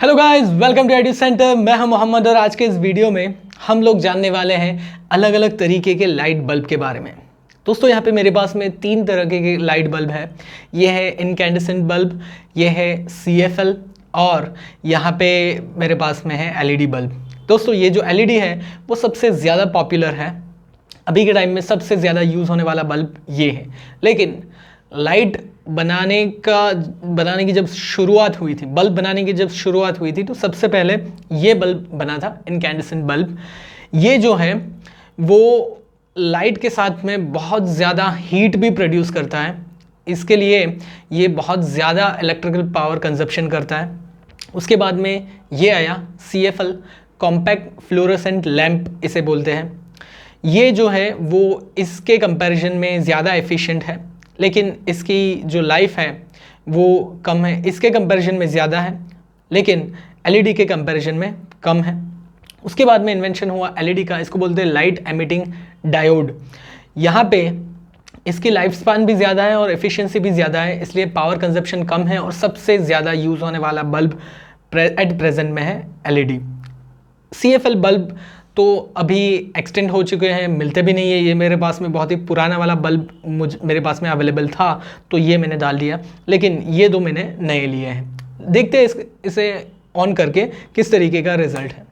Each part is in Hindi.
Hello guys, welcome to edu centre. मैं हूं मोहम्मद और आज के इस वीडियो में हम लोग जानने वाले हैं अलग अलग तरीके के लाइट बल्ब के बारे में। दोस्तों यहाँ पे मेरे पास में 3 तरह के लाइट बल्ब है। ये है इनकैंडेसेंट बल्ब, ये है CFL और यहाँ पे मेरे पास में है LED बल्ब। दोस्तों ये जो LED है वो सबसे ज़्यादा पॉपुलर है, अभी के टाइम में सबसे ज़्यादा यूज़ होने वाला बल्ब ये है। लेकिन लाइट बनाने की जब शुरुआत हुई थी, बल्ब बनाने की जब शुरुआत हुई थी, तो सबसे पहले ये बल्ब बना था, इनकैंडेसेंट बल्ब। ये जो है वो लाइट के साथ में बहुत ज़्यादा हीट भी प्रोड्यूस करता है, इसके लिए ये बहुत ज़्यादा इलेक्ट्रिकल पावर कंजप्शन करता है। उसके बाद में ये आया CFL, कॉम्पैक्ट फ्लोरोसेंट लैंप इसे बोलते हैं। ये जो है वो इसके कंपैरिजन में ज़्यादा एफिशिएंट है, लेकिन इसकी जो लाइफ है वो कम है। इसके कंपैरिजन में ज़्यादा है, लेकिन LED के कंपैरिजन में कम है। उसके बाद में इन्वेंशन हुआ LED का, इसको बोलते हैं लाइट एमिटिंग डायोड। यहाँ पे इसकी लाइफ स्पान भी ज़्यादा है और एफिशिएंसी भी ज़्यादा है, इसलिए पावर कंजप्शन कम है और सबसे ज़्यादा यूज़ होने वाला बल्ब एट प्रेजेंट में है LED। CFL बल्ब तो अभी एक्सटेंड हो चुके हैं, मिलते भी नहीं है। ये मेरे पास में बहुत ही पुराना वाला बल्ब मेरे पास में अवेलेबल था, तो ये मैंने डाल दिया, लेकिन ये 2 मैंने नए लिए हैं। देखते हैं इसे ऑन करके किस तरीके का रिजल्ट है।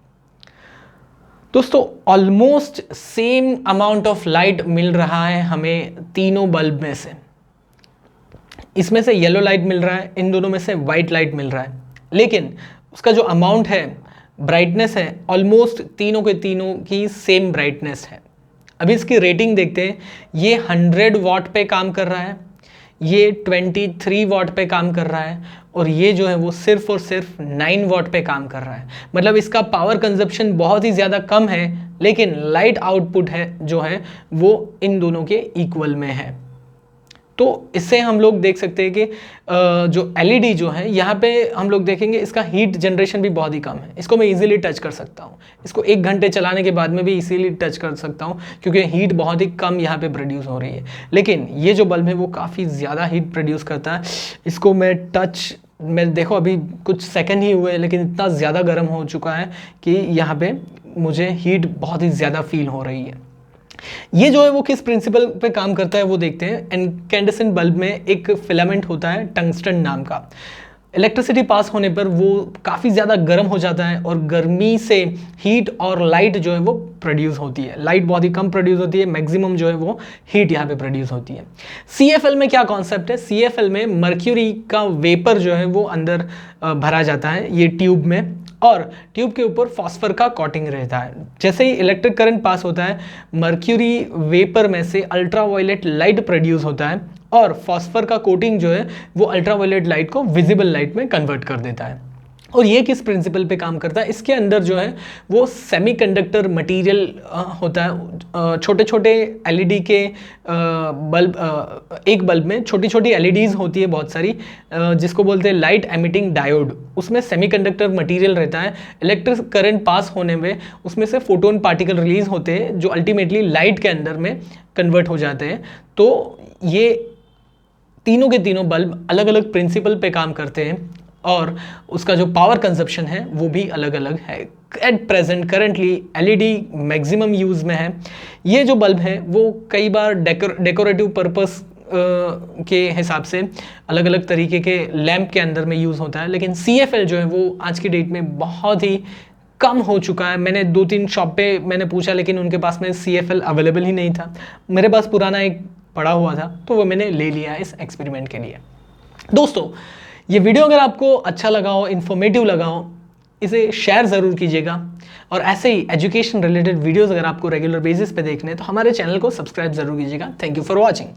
दोस्तों almost same amount of light मिल रहा है हमें तीनों बल्ब में से। इसमें से येलो लाइट मिल रहा है, इन दोनों में से वाइट लाइट मिल रहा है, लेकिन उसका जो अमाउंट है, ब्राइटनेस है, ऑलमोस्ट तीनों के तीनों की सेम ब्राइटनेस है। अभी इसकी रेटिंग देखते हैं। ये 100 वाट पे काम कर रहा है, ये 23 वाट पे काम कर रहा है, और ये जो है वो सिर्फ और सिर्फ 9 वाट पे काम कर रहा है। मतलब इसका पावर कंजप्शन बहुत ही ज़्यादा कम है, लेकिन लाइट आउटपुट है जो है वो इन दोनों के इक्वल में है। तो इससे हम लोग देख सकते हैं कि जो LED जो है, यहाँ पे हम लोग देखेंगे इसका हीट जनरेशन भी बहुत ही कम है। इसको मैं इजीली टच कर सकता हूँ, इसको 1 घंटे चलाने के बाद में भी इजीली टच कर सकता हूँ, क्योंकि हीट बहुत ही कम यहाँ पे प्रोड्यूस हो रही है। लेकिन ये जो बल्ब है वो काफ़ी ज़्यादा हीट प्रोड्यूस करता है। इसको मैं देखो अभी कुछ सेकंड ही हुए, लेकिन इतना ज़्यादा गर्म हो चुका है कि यहाँ पे मुझे हीट बहुत ही ज़्यादा फील हो रही है। ये जो है वो किस प्रिंसिपल पे काम करता है वो देखते हैं। इनकैंडेसेंट बल्ब में एक फिलामेंट होता है टंगस्टन नाम का। इलेक्ट्रिसिटी पास होने पर वो काफ़ी ज़्यादा गर्म हो जाता है और गर्मी से हीट और लाइट जो है वो प्रोड्यूस होती है। लाइट बहुत ही कम प्रोड्यूस होती है, मैक्सिमम जो है वो हीट यहाँ पे प्रोड्यूस होती है। CFL में क्या कॉन्सेप्ट है? CFL में मर्क्यूरी का वेपर जो है वो अंदर भरा जाता है ये ट्यूब में, और ट्यूब के ऊपर फॉस्फर का कोटिंग रहता है। जैसे ही इलेक्ट्रिक करंट पास होता है, मर्क्यूरी वेपर में से अल्ट्रावायलेट लाइट प्रोड्यूस होता है, और फॉस्फर का कोटिंग जो है वो अल्ट्रावायलेट लाइट को विजिबल लाइट में कन्वर्ट कर देता है। और ये किस प्रिंसिपल पे काम करता है? इसके अंदर जो है वो सेमीकंडक्टर मटेरियल होता है। छोटे छोटे LED के बल्ब, एक बल्ब में छोटी छोटी LEDs होती है बहुत सारी, जिसको बोलते हैं लाइट एमिटिंग डायोड। उसमें सेमीकंडक्टर मटेरियल रहता है। इलेक्ट्रिक करंट पास होने में उसमें से फोटोन पार्टिकल रिलीज होते हैं, जो अल्टीमेटली लाइट के अंदर में कन्वर्ट हो जाते हैं। तो ये तीनों के तीनों बल्ब अलग अलग प्रिंसिपल पे काम करते हैं, और उसका जो पावर कंजप्शन है वो भी अलग अलग है। At present currently LED maximum use में है। ये जो बल्ब है वो कई बार डेकोरेटिव पर्पस के हिसाब से अलग अलग तरीके के लैंप के अंदर में यूज़ होता है, लेकिन CFL जो है वो आज की डेट में बहुत ही कम हो चुका है। मैंने 2-3 शॉप पे मैंने पूछा, लेकिन उनके पास में CFL अवेलेबल ही नहीं था। मेरे पास पुराना एक पड़ा हुआ था, तो वो मैंने ले लिया इस एक्सपेरिमेंट के लिए। दोस्तों ये वीडियो अगर आपको अच्छा लगा हो, इन्फॉर्मेटिव लगा हो, इसे शेयर ज़रूर कीजिएगा, और ऐसे ही एजुकेशन रिलेटेड वीडियोस अगर आपको रेगुलर बेसिस पे देखने हैं तो हमारे चैनल को सब्सक्राइब ज़रूर कीजिएगा। Thank you for watching.